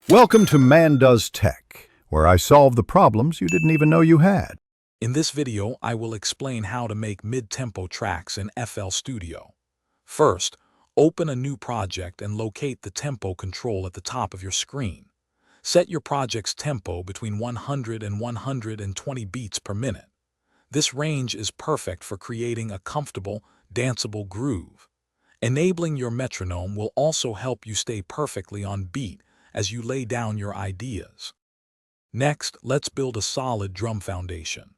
Welcome to Man Does Tech, where I solve the problems you didn't even know you had. In this video, I will explain how to make mid-tempo tracks in FL Studio. First, open a new project and locate the tempo control at the top of your screen. Set your project's tempo between 100 and 120 beats per minute. This range is perfect for creating a comfortable, danceable groove. Enabling your metronome will also help you stay perfectly on beat as you lay down your ideas. Next, let's build a solid drum foundation.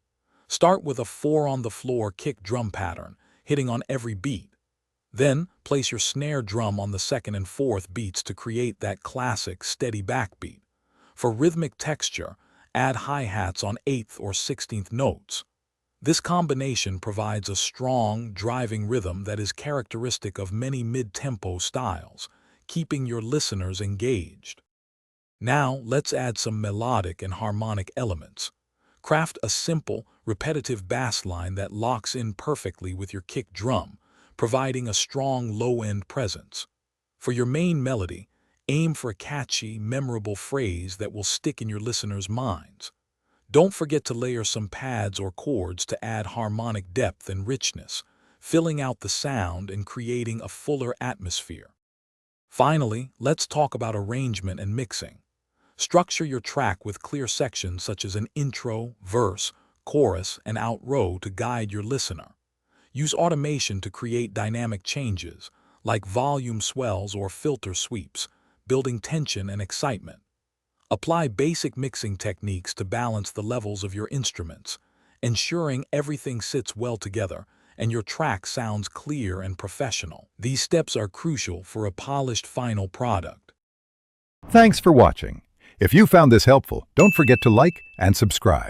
Start with a 4-on-the-floor kick drum pattern, hitting on every beat. Then, place your snare drum on the second and fourth beats to create that classic steady backbeat. For rhythmic texture, add hi-hats on 8th or 16th notes. This combination provides a strong, driving rhythm that is characteristic of many mid-tempo styles, keeping your listeners engaged. Now, let's add some melodic and harmonic elements. Craft a simple, repetitive bass line that locks in perfectly with your kick drum, providing a strong low-end presence. For your main melody, aim for a catchy, memorable phrase that will stick in your listeners' minds. Don't forget to layer some pads or chords to add harmonic depth and richness, filling out the sound and creating a fuller atmosphere. Finally, let's talk about arrangement and mixing. Structure your track with clear sections such as an intro, verse, chorus, and outro to guide your listener. Use automation to create dynamic changes, like volume swells or filter sweeps, building tension and excitement. Apply basic mixing techniques to balance the levels of your instruments, ensuring everything sits well together and your track sounds clear and professional. These steps are crucial for a polished final product. Thanks for watching. If you found this helpful, don't forget to like and subscribe.